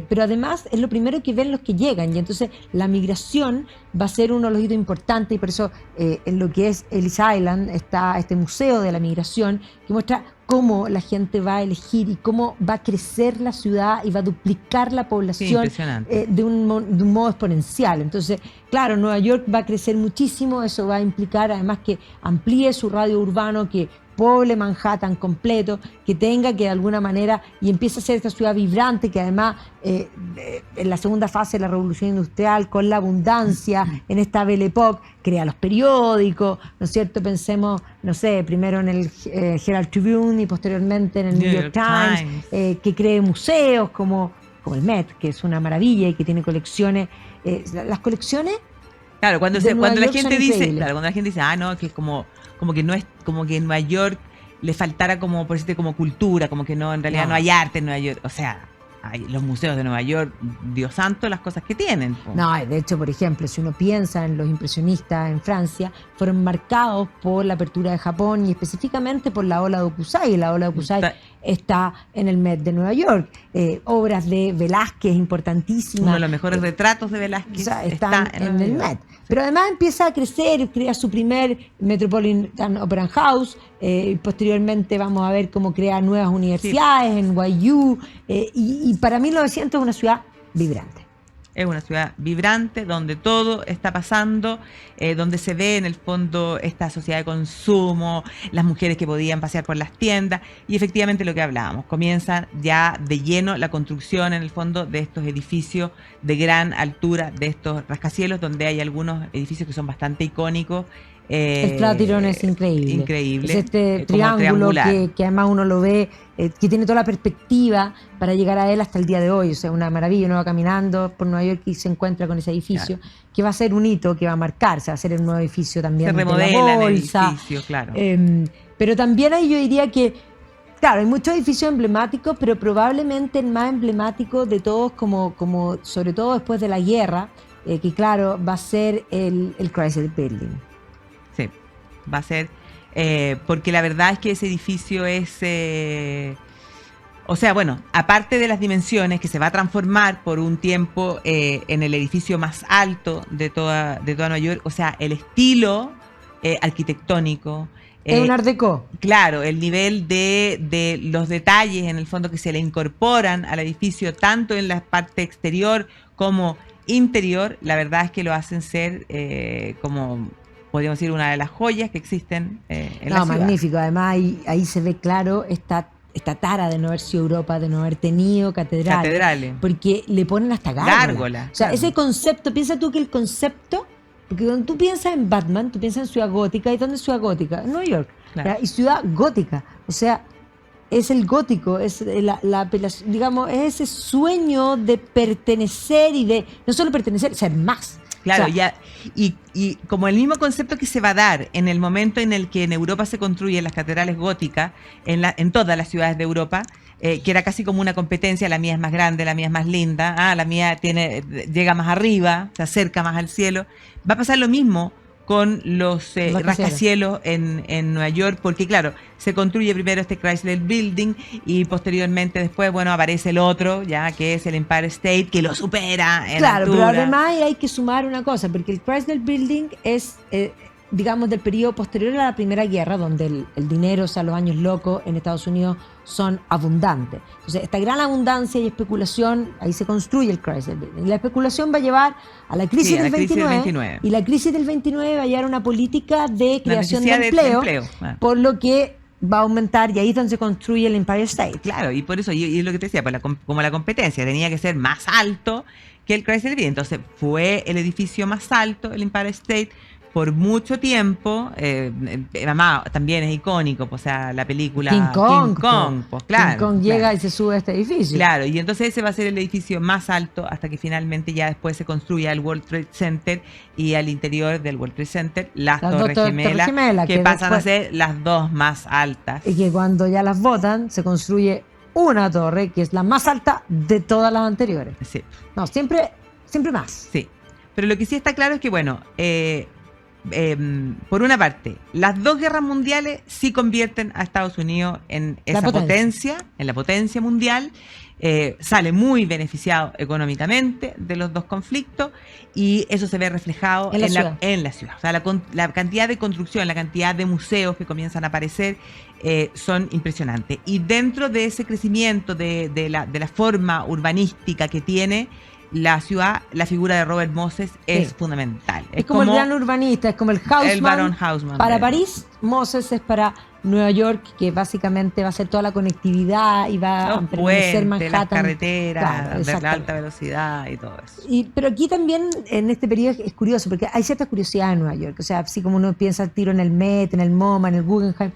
pero además es lo primero que ven los que llegan, y entonces la migración va a ser uno de los hitos importantes, y por eso en lo que es Ellis Island está este museo de la migración que muestra cómo la gente va a elegir y cómo va a crecer la ciudad y va a duplicar la población de un modo exponencial. Entonces, claro, Nueva York va a crecer muchísimo, eso va a implicar además que amplíe su radio urbano, que poble Manhattan completo, que tenga que de alguna manera, y empiece a ser esta ciudad vibrante, que además en la segunda fase de la revolución industrial, con la abundancia, en esta Belle Époque, crea los periódicos, ¿no es cierto? Pensemos, no sé, primero en el Herald Tribune y posteriormente en el New York Times. Que cree museos como el Met, que es una maravilla y que tiene colecciones. Las colecciones... Claro, cuando la gente dice, no, que es como que no es, como que en Nueva York le faltara como, por decirte, como cultura, como que no, en realidad no hay arte en Nueva York. O sea, hay los museos de Nueva York, Dios santo, las cosas que tienen. No, de hecho, por ejemplo, si uno piensa en los impresionistas en Francia, fueron marcados por la apertura de Japón y específicamente por la ola de Hokusai. La ola de Hokusai está en el Met de Nueva York. Obras de Velázquez importantísimas. Uno de los mejores retratos de Velázquez están en el Met. Pero además empieza a crecer, crea su primer Metropolitan Opera House, posteriormente vamos a ver cómo crea nuevas universidades en NYU, y para 1900 es una ciudad vibrante. Es una ciudad vibrante donde todo está pasando, donde se ve en el fondo esta sociedad de consumo, las mujeres que podían pasear por las tiendas, y efectivamente lo que hablábamos, comienza ya de lleno la construcción en el fondo de estos edificios de gran altura, de estos rascacielos, donde hay algunos edificios que son bastante icónicos. El Flatiron es increíble. Increíble. Es este triángulo que además uno lo ve, que tiene toda la perspectiva para llegar a él hasta el día de hoy. O sea, una maravilla. Uno va caminando por Nueva York y se encuentra con ese edificio, que va a ser un hito que va a marcarse, va a ser el nuevo edificio también. Se remodela el edificio, claro. Pero también ahí yo diría que, claro, hay muchos edificios emblemáticos, pero probablemente el más emblemático de todos, como sobre todo después de la guerra, que claro, va a ser el Chrysler Building. Sí, va a ser, porque la verdad es que ese edificio es, o sea, bueno, aparte de las dimensiones, que se va a transformar por un tiempo en el edificio más alto de toda Nueva York, o sea, el estilo arquitectónico. Es un art déco. Claro, el nivel de los detalles, en el fondo, que se le incorporan al edificio, tanto en la parte exterior como interior, la verdad es que lo hacen ser como... podríamos decir, una de las joyas que existen en la ciudad. Magnífico. Además, ahí se ve claro esta tara de no haber sido Europa, de no haber tenido catedrales. Porque le ponen hasta gárgolas. O sea, ese concepto, piensa tú que el concepto, porque cuando tú piensas en Batman, tú piensas en ciudad gótica. ¿Y dónde es ciudad gótica? En Nueva York. Claro. Y ciudad gótica. O sea, es el gótico, es digamos, es ese sueño de pertenecer y de, no solo pertenecer, ser más. Claro, o sea, ya, y como el mismo concepto que se va a dar en el momento en el que en Europa se construyen las catedrales góticas, en todas las ciudades de Europa, que era casi como una competencia, la mía es más grande, la mía es más linda, la mía llega más arriba, se acerca más al cielo. Va a pasar lo mismo con los rascacielos en Nueva York, porque claro, se construye primero este Chrysler Building y posteriormente después, bueno, aparece el otro, ya que es el Empire State, que lo supera en altura. Claro, pero además hay que sumar una cosa, porque el Chrysler Building es, digamos, del periodo posterior a la Primera Guerra, donde el dinero, o sea, los años locos en Estados Unidos son abundantes. Entonces, esta gran abundancia y especulación, ahí se construye el Chrysler Building. La especulación va a llevar a la crisis del 29, y la crisis del 29 va a llevar a una política de creación de empleo. Por lo que va a aumentar, y ahí es donde se construye el Empire State. Claro, y por eso, y es lo que te decía, pues como la competencia tenía que ser más alto que el Chrysler Building. Entonces, fue el edificio más alto, el Empire State, por mucho tiempo, además también es icónico, pues, o sea, la película King Kong, pues claro. King Kong llega claro. y se sube a este edificio. Claro, y entonces ese va a ser el edificio más alto hasta que finalmente ya después se construya el World Trade Center y al interior del World Trade Center las Las dos Torres Torres Gemelas, Gemelas, que que pasan a después- ser las dos más altas. Y que cuando ya las botan, se construye una torre que es la más alta de todas las anteriores. Sí, No, siempre más. sí. Pero lo que sí está claro es que, bueno, por una parte, las dos guerras mundiales sí convierten a Estados Unidos en La esa potencia. en la potencia mundial. Sale muy beneficiado económicamente de los dos conflictos y eso se ve reflejado En la ciudad. en la ciudad. O sea, la cantidad de construcción, la cantidad de museos que comienzan a aparecer son impresionantes. Y dentro de ese crecimiento de la forma urbanística que tiene la ciudad, la figura de Robert Moses es Sí. fundamental. Es como el gran urbanista, es como el Haussmann. el Barón Haussmann. Para de- París, Moses es para Nueva York, que básicamente va a ser toda la conectividad y va a Los permanecer puentes, Manhattan. las carreteras, Claro, de la exactamente. alta velocidad y todo eso. Pero aquí también, en este periodo, es curioso, porque hay cierta curiosidad en Nueva York. O sea, así como uno piensa al tiro en el Met, en el MoMA, en el Guggenheim,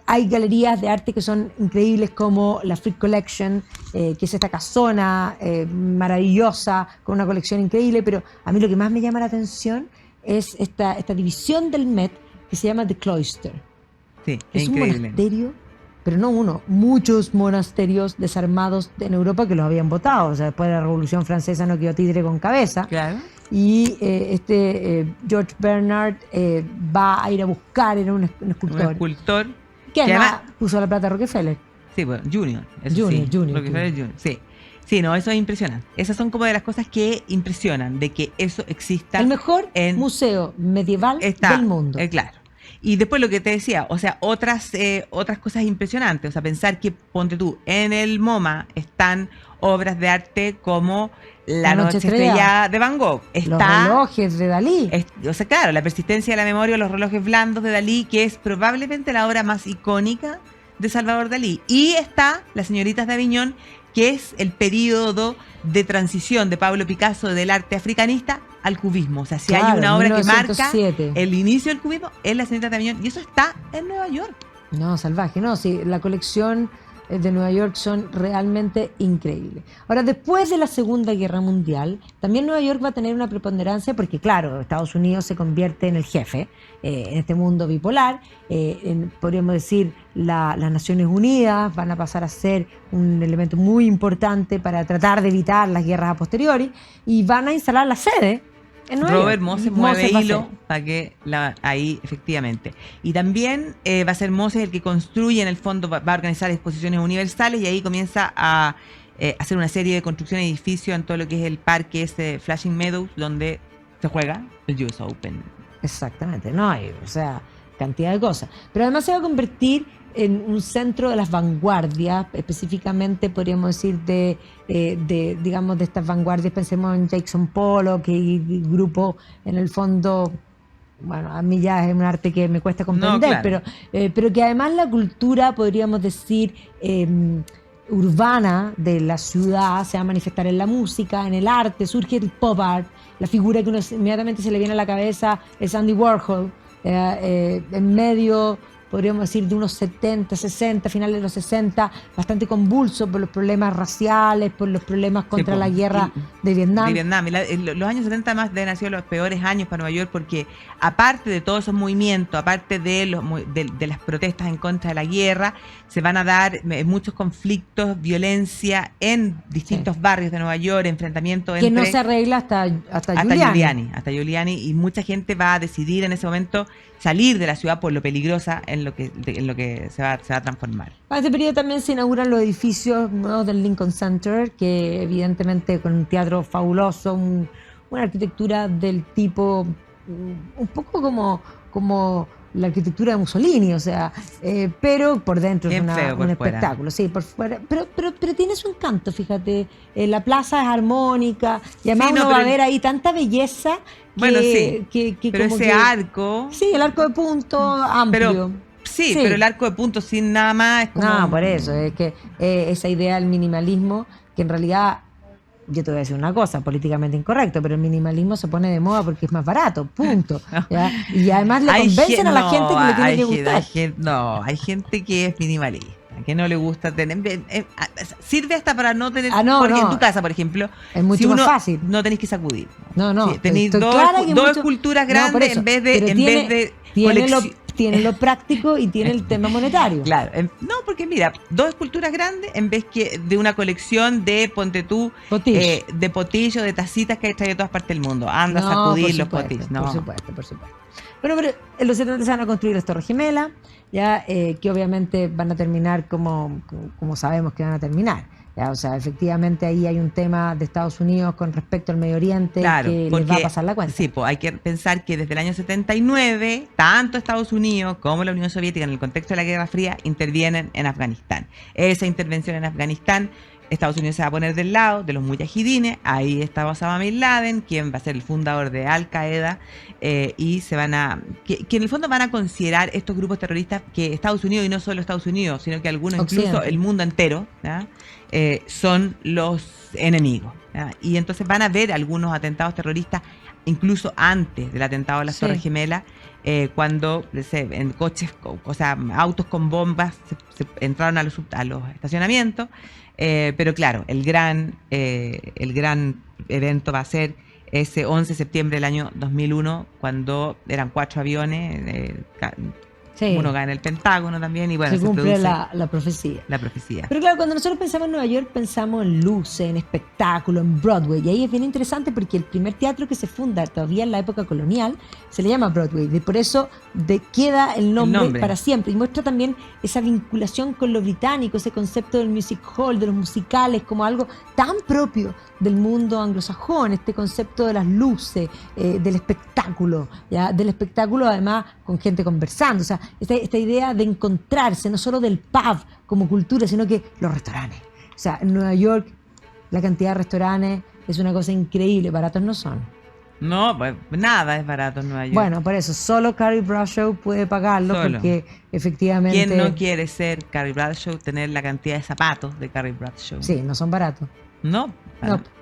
hay galerías de arte que son increíbles, como la Frick Collection, que es esta casona maravillosa, con una colección increíble. Pero a mí lo que más me llama la atención es esta división del Met que se llama The Cloister. Sí, Es es un increíble. monasterio, pero no uno, muchos monasterios desarmados en Europa que los habían votado. O sea, después de la Revolución Francesa no quedó tigre con cabeza. Claro. Y George Bernard va a ir a buscar, era un Un escultor, escultor. que además además- puso la plata a Rockefeller. Sí, bueno, Junior. Eso Junior, sí, Junior, Rockefeller Junior. Sí. Sí, no, eso es impresionante. Esas son como de las cosas que impresionan, de que eso exista. El mejor en- museo medieval del mundo. Claro. Y después lo que te decía, o sea, otras cosas impresionantes. O sea, pensar que, ponte tú, en el MoMA están obras de arte como La Noche Estrellada de Van Gogh. Los Está, relojes de Dalí. o sea, claro, La Persistencia de la Memoria, Los Relojes Blandos de Dalí, que es probablemente la obra más icónica de Salvador Dalí. Y está Las Señoritas de Aviñón, que es el periodo de transición de Pablo Picasso del arte africanista al cubismo. O sea, si hay Claro, una obra que marca 1907. el inicio del cubismo, es Las Señoritas de Aviñón. Y eso está en Nueva York. No, salvaje, no, sí, la colección de Nueva York son realmente increíbles. Ahora, después de la Segunda Guerra Mundial, también Nueva York va a tener una preponderancia porque, claro, Estados Unidos se convierte en el jefe en este mundo bipolar. Podríamos decir, las Naciones Unidas van a pasar a ser un elemento muy importante para tratar de evitar las guerras a posteriori y van a instalar la sede en Nueva Robert York. Moses mueve va a hilo ser. para que ahí efectivamente. Y también va a ser Moses el que construye, en el fondo, va a organizar exposiciones universales y ahí comienza a hacer una serie de construcción de edificios en todo lo que es el parque ese Flushing Meadows, donde se juega el US Open. Exactamente, no hay, o sea, cantidad de cosas. Pero además se va a convertir en un centro de las vanguardias, específicamente podríamos decir digamos, de estas vanguardias, pensemos en Jackson Pollock y grupo, en el fondo, bueno, a mí ya es un arte que me cuesta comprender, claro. pero que además la cultura, podríamos decir, urbana de la ciudad se va a manifestar en la música, en el arte, surge el pop art, la figura que uno inmediatamente se le viene a la cabeza es Andy Warhol, en medio, podríamos decir, de unos 70, 60, finales de los 60, bastante convulso por los problemas raciales, por los problemas contra po. la guerra Y- de Vietnam. De Vietnam. Los años 70 además deben haber sido los peores años para Nueva York porque aparte de todos esos movimientos, aparte de las protestas en contra de la guerra, se van a dar muchos conflictos, violencia en distintos barrios de Nueva York, enfrentamientos Que entre... no se arregla hasta Hasta Giuliani, y mucha gente va a decidir en ese momento salir de la ciudad por lo peligrosa en lo que se va a transformar. Para este periodo también se inauguran los edificios nuevos del Lincoln Center, que evidentemente con un teatro fabuloso, una arquitectura del tipo un poco como la arquitectura de Mussolini, o sea, pero por dentro Bien es feo por un fuera. espectáculo, sí, por fuera, pero tiene su encanto, fíjate, la plaza es armónica y además Sí, no, uno va a pero ver ahí tanta belleza que, Bueno, sí, que pero como ese que- arco... Sí, el arco de punto amplio. Sí, Sí. pero el arco de puntos sin nada más es como... No, por eso, es que esa idea del minimalismo, que en realidad yo te voy a decir una cosa, políticamente incorrecto, pero el minimalismo se pone de moda porque es más barato, punto. ¿Ya? Y además le convencen a la gente que le tiene que gustar. Hay gente que es minimalista, que no le gusta tener. Sirve hasta para no tener. Porque en tu casa, por ejemplo, es mucho más fácil. No tenéis que sacudir. No. Sí, tenéis dos esculturas grandes en vez de tiene lo práctico y tiene el tema monetario. Claro, no, porque mira, dos esculturas grandes en vez que de una colección de, ponte tú, de potillos, de tacitas que hay traído de todas partes del mundo. Anda a sacudir los potillos. No. Por supuesto. Bueno, pero en los 70 se van a construir las Torres Gemelas, ya que obviamente van a terminar como sabemos que van a terminar. Ya, o sea, efectivamente ahí hay un tema de Estados Unidos con respecto al Medio Oriente que les va a pasar la cuenta. Sí, pues hay que pensar que desde el año 79, tanto Estados Unidos como la Unión Soviética, en el contexto de la Guerra Fría, intervienen en Afganistán. Esa intervención en Afganistán, Estados Unidos se va a poner del lado de los mujahidines, ahí está Osama Bin Laden, quien va a ser el fundador de Al Qaeda, y se van que en el fondo van a considerar estos grupos terroristas que Estados Unidos, y no solo Estados Unidos, sino que algunos, incluso el mundo entero, ¿ya? Son los enemigos, ¿ya? Y entonces van a ver algunos atentados terroristas incluso antes del atentado de las Torres Gemelas, cuando en coches, o sea, autos con bombas se entraron a los estacionamientos, pero claro, el gran evento va a ser ese 11 de septiembre del año 2001, cuando eran 4 aviones, uno cae en el Pentágono también, y bueno, se cumple la profecía. La profecía. Pero claro, cuando nosotros pensamos en Nueva York, pensamos en luces, en espectáculo, en Broadway, y ahí es bien interesante porque el primer teatro que se funda todavía en la época colonial se le llama Broadway, y por eso queda el nombre para siempre, y muestra también esa vinculación con lo británico, ese concepto del music hall, de los musicales, como algo tan propio del mundo anglosajón, este concepto de las luces, del espectáculo, ¿ya? Del espectáculo además con gente conversando, o sea, esta idea de encontrarse, no solo del pub como cultura, sino que los restaurantes. O sea, en Nueva York la cantidad de restaurantes es una cosa increíble, baratos no son. No, pues nada es barato en Nueva York. Bueno, por eso, solo Carrie Bradshaw puede pagarlo, porque efectivamente... ¿Quién no quiere ser Carrie Bradshaw, tener la cantidad de zapatos de Carrie Bradshaw? Sí, no son baratos. No,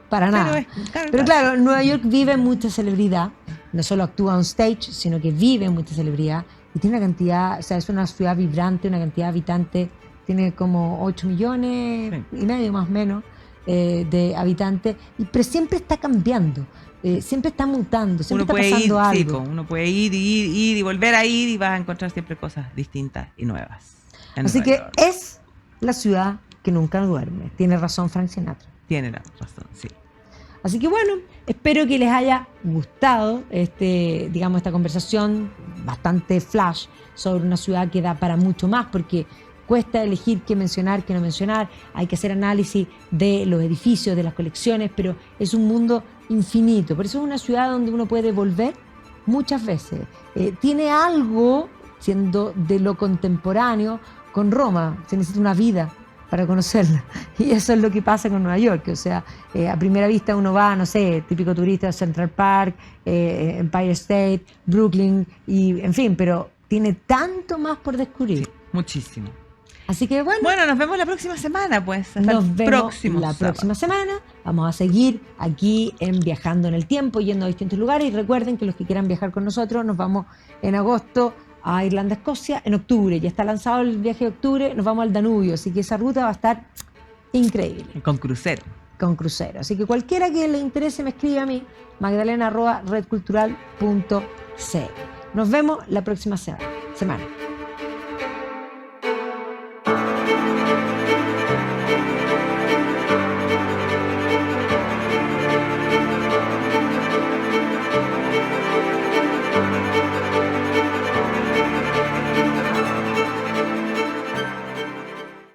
para nada. Pero claro, Nueva York vive mucha celebridad, no solo actúa on stage, sino que vive mucha celebridad, y tiene una cantidad, o sea, es una ciudad vibrante, una cantidad de habitantes, tiene como 8 millones y medio más o menos de habitantes, pero siempre está cambiando. Siempre está mutando, siempre está pasando algo. Sí, uno puede ir y volver a ir, y vas a encontrar siempre cosas distintas y nuevas. Así que es la ciudad que nunca duerme. Tiene razón Frank Sinatra. Tiene razón, sí. Así que bueno, espero que les haya gustado esta conversación bastante flash sobre una ciudad que da para mucho más, porque cuesta elegir qué mencionar, qué no mencionar. Hay que hacer análisis de los edificios, de las colecciones, pero es un mundo infinito. Por eso es una ciudad donde uno puede volver muchas veces. Tiene algo, siendo de lo contemporáneo, con Roma. Se necesita una vida para conocerla. Y eso es lo que pasa con Nueva York. O sea, a primera vista uno va, no sé, típico turista de Central Park, Empire State, Brooklyn, y en fin, pero tiene tanto más por descubrir. Sí, muchísimo. Así que bueno. Bueno, nos vemos la próxima semana, pues. Hasta nos vemos la próxima semana. Vamos a seguir aquí en Viajando en el Tiempo, yendo a distintos lugares. Y recuerden que los que quieran viajar con nosotros, nos vamos en agosto a Irlanda, Escocia. En octubre, ya está lanzado el viaje de octubre, nos vamos al Danubio. Así que esa ruta va a estar increíble. Con crucero. Con crucero. Así que cualquiera que le interese me escribe a mí, magdalena@redcultural.cl. Nos vemos la próxima semana.